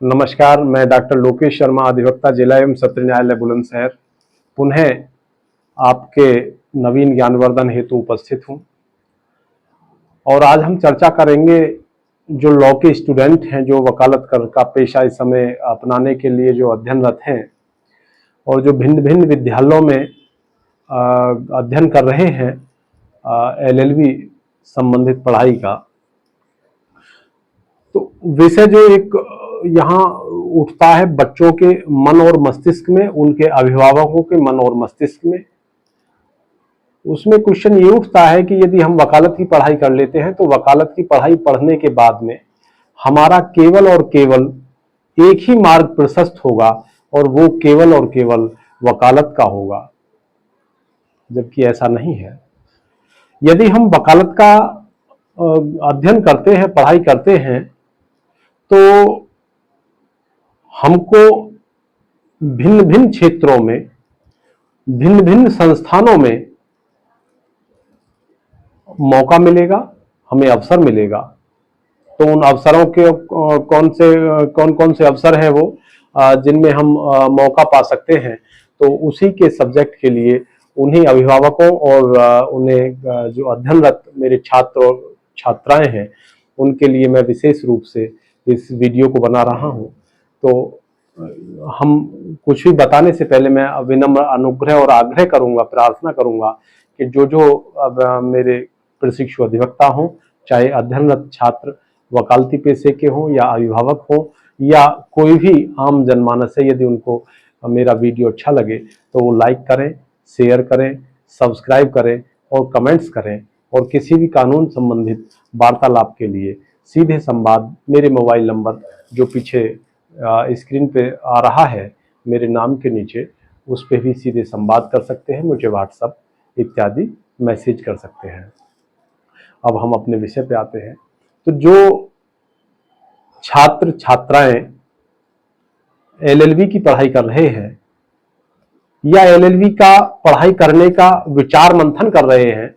नमस्कार, मैं डॉक्टर लोकेश शर्मा, अधिवक्ता जिला एवं सत्र न्यायालय बुलंदशहर, पुनः आपके नवीन ज्ञानवर्धन हेतु उपस्थित हूँ। और आज हम चर्चा करेंगे जो लॉ के स्टूडेंट हैं, जो वकालत कर का पेशा इस समय अपनाने के लिए जो अध्ययनरत हैं और जो भिन्न भिन्न विद्यालयों में अध्ययन कर रहे हैं LLB संबंधित पढ़ाई का। तो विषय जो एक यहाँ उठता है बच्चों के मन और मस्तिष्क में, उनके अभिभावकों के मन और मस्तिष्क में, उसमें क्वेश्चन ये उठता है कि यदि हम वकालत की पढ़ाई कर लेते हैं तो वकालत की पढ़ाई पढ़ने के बाद में हमारा केवल और केवल एक ही मार्ग प्रशस्त होगा और वो केवल और केवल वकालत का होगा, जबकि ऐसा नहीं है। यदि हम वकालत का अध्ययन करते हैं, पढ़ाई करते हैं, तो हमको भिन्न भिन्न क्षेत्रों में, भिन्न भिन्न संस्थानों में मौका मिलेगा, हमें अवसर मिलेगा। तो उन अवसरों के कौन कौन से अवसर हैं वो जिनमें हम मौका पा सकते हैं, तो उसी के सब्जेक्ट के लिए उन्हीं अभिभावकों और उन्हें जो अध्ययनरत मेरे छात्र और छात्राएं हैं उनके लिए मैं विशेष रूप से इस वीडियो को बना रहा हूं। तो हम कुछ भी बताने से पहले मैं विनम्र अनुग्रह और आग्रह करूंगा, प्रार्थना करूंगा कि जो अब मेरे प्रशिक्षु अधिवक्ता हों, चाहे अध्ययनरत छात्र वकालती पेशे के हों या अभिभावक हों या कोई भी आम जनमानस है, यदि उनको मेरा वीडियो अच्छा लगे तो वो लाइक करें, शेयर करें, सब्सक्राइब करें और कमेंट्स करें। और किसी भी कानून संबंधित वार्तालाप के लिए सीधे संवाद मेरे मोबाइल नंबर जो पीछे स्क्रीन पे आ रहा है मेरे नाम के नीचे, उस पर भी सीधे संवाद कर सकते हैं, मुझे व्हाट्सएप इत्यादि मैसेज कर सकते हैं। अब हम अपने विषय पे आते हैं। तो जो छात्र छात्राएं LLB की पढ़ाई कर रहे हैं या LLB का पढ़ाई करने का विचार मंथन कर रहे हैं,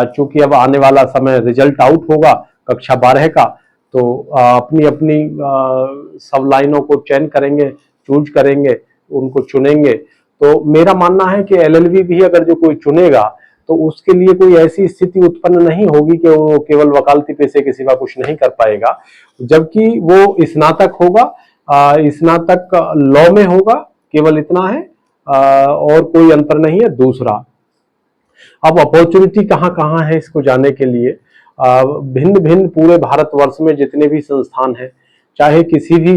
चूंकि अब आने वाला समय रिजल्ट आउट होगा कक्षा 12 का, तो अपनी अपनी सब लाइनों को चयन करेंगे, चूज करेंगे, उनको चुनेंगे। तो मेरा मानना है कि LLB भी अगर जो कोई चुनेगा तो उसके लिए कोई ऐसी स्थिति उत्पन्न नहीं होगी कि वो केवल वकालती पेशे के सिवा कुछ नहीं कर पाएगा, जबकि वो स्नातक होगा, स्नातक लॉ में होगा, केवल इतना है, और कोई अंतर नहीं है। दूसरा, अब अपॉर्चुनिटी कहाँ कहाँ है इसको जानने के लिए भिन्न भिन्न पूरे भारतवर्ष में जितने भी संस्थान हैं, चाहे किसी भी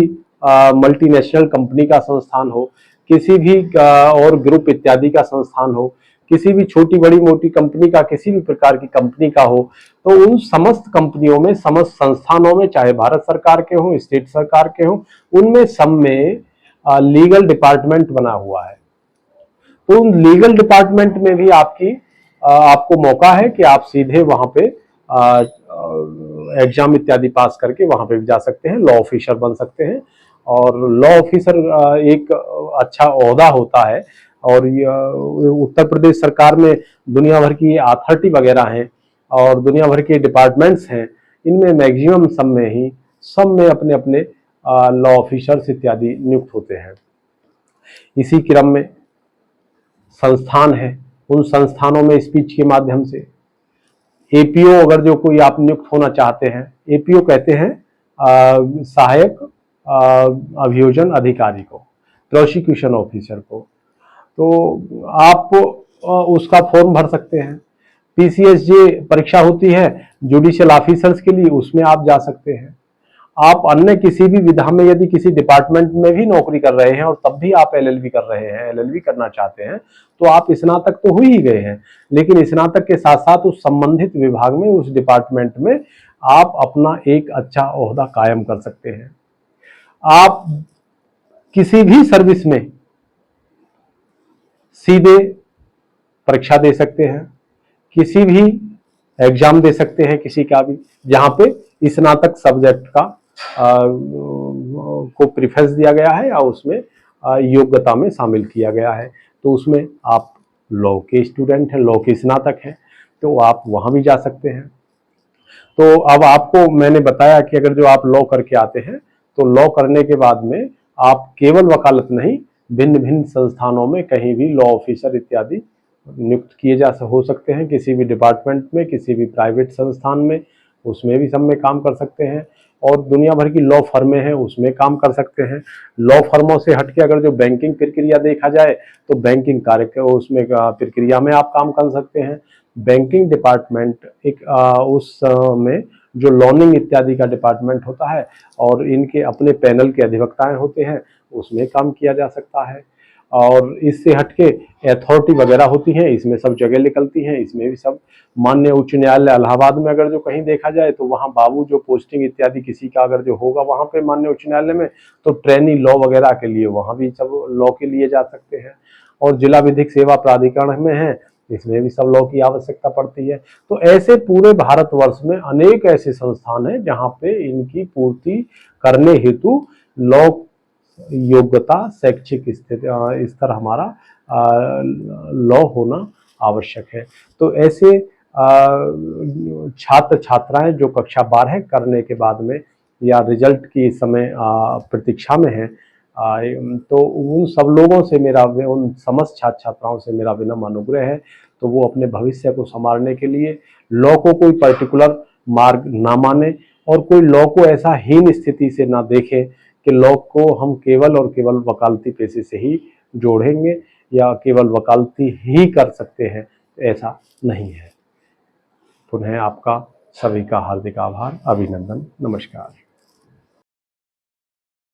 मल्टीनेशनल कंपनी का संस्थान हो, किसी भी और ग्रुप इत्यादि का संस्थान हो, किसी भी छोटी बड़ी मोटी कंपनी का, किसी भी प्रकार की कंपनी का हो, तो उन समस्त कंपनियों में, समस्त संस्थानों में, चाहे भारत सरकार के हों, स्टेट सरकार के हों, उनमें सब में लीगल डिपार्टमेंट बना हुआ है। तो उन लीगल डिपार्टमेंट में भी आपको मौका है कि आप सीधे वहां पे एग्जाम इत्यादि पास करके वहां पे भी जा सकते हैं, लॉ ऑफिसर बन सकते हैं। और लॉ ऑफिसर एक अच्छा ओहदा होता है और उत्तर प्रदेश सरकार में दुनिया भर की अथॉरिटी वगैरह हैं और दुनिया भर के डिपार्टमेंट्स हैं, इनमें मैक्सिमम सब में अपने अपने लॉ ऑफिसर्स इत्यादि नियुक्त होते हैं। इसी क्रम में संस्थान है, उन संस्थानों में स्पीच के माध्यम से APO अगर जो कोई आप नियुक्त होना चाहते हैं, APO कहते हैं सहायक अभियोजन अधिकारी को, प्रोसिक्यूशन ऑफिसर को, तो आप उसका फॉर्म भर सकते हैं। PCSJ परीक्षा होती है जुडिशियल ऑफिसर्स के लिए, उसमें आप जा सकते हैं। आप अन्य किसी भी विधा में यदि किसी डिपार्टमेंट में भी नौकरी कर रहे हैं और तब भी आप LLB कर रहे हैं, LLB करना चाहते हैं, तो आप स्नातक तो हो ही गए हैं, लेकिन स्नातक के साथ साथ उस संबंधित विभाग में, उस डिपार्टमेंट में आप अपना एक अच्छा ओहदा कायम कर सकते हैं। आप किसी भी सर्विस में सीधे परीक्षा दे सकते हैं, किसी भी एग्जाम दे सकते हैं, किसी का भी, जहां पे स्नातक सब्जेक्ट का को प्रेफरेंस दिया गया है या उसमें योग्यता में शामिल किया गया है। तो उसमें आप लॉ के स्टूडेंट हैं, लॉ के स्नातक हैं, तो आप वहां भी जा सकते हैं। तो अब आपको मैंने बताया कि अगर जो आप लॉ करके आते हैं तो लॉ करने के बाद में आप केवल वकालत नहीं, भिन्न भिन्न संस्थानों में कहीं भी लॉ ऑफिसर इत्यादि नियुक्त किए जा हो सकते हैं, किसी भी डिपार्टमेंट में, किसी भी प्राइवेट संस्थान में, उसमें भी सब में काम कर सकते हैं। और दुनिया भर की लॉ फर्में हैं, उसमें काम कर सकते हैं। लॉ फर्मों से हटके अगर जो बैंकिंग प्रक्रिया देखा जाए तो बैंकिंग कार्य उसमें प्रक्रिया में आप काम कर सकते हैं। बैंकिंग डिपार्टमेंट एक उसमें जो लॉनिंग इत्यादि का डिपार्टमेंट होता है और इनके अपने पैनल के अधिवक्ताएं होते हैं, उसमें काम किया जा सकता है। और इससे हटके अथॉरिटी वगैरह होती हैं, इसमें सब जगह निकलती हैं, इसमें भी सब माननीय उच्च न्यायालय इलाहाबाद में अगर जो कहीं देखा जाए तो वहाँ बाबू जो पोस्टिंग इत्यादि किसी का अगर जो होगा वहाँ पे माननीय उच्च न्यायालय में, तो ट्रेनी लॉ वगैरह के लिए वहाँ भी सब लॉ के लिए जा सकते हैं। और जिला विधिक सेवा प्राधिकरण में है, इसमें भी सब लॉ की आवश्यकता पड़ती है। तो ऐसे पूरे भारतवर्ष में अनेक ऐसे संस्थान हैं जहाँ पे इनकी पूर्ति करने हेतु लॉ योग्यता, शैक्षिक स्तर हमारा लॉ होना आवश्यक है। तो ऐसे छात्र छात्राएं जो कक्षा 12 करने के बाद में या रिजल्ट की इस समय प्रतीक्षा में है, तो उन सब लोगों से मेरा, उन समस्त छात्र छात्राओं से मेरा विनम्र अनुग्रह है, तो वो अपने भविष्य को संवारने के लिए लॉ को कोई पर्टिकुलर मार्ग ना माने और कोई लॉ को ऐसा हीन स्थिति से ना देखें कि लॉ को हम केवल और केवल वकालती पेशे से ही जोड़ेंगे या केवल वकालती ही कर सकते हैं, ऐसा नहीं है। पुनः आपका सभी का हार्दिक आभार, अभिनंदन, नमस्कार।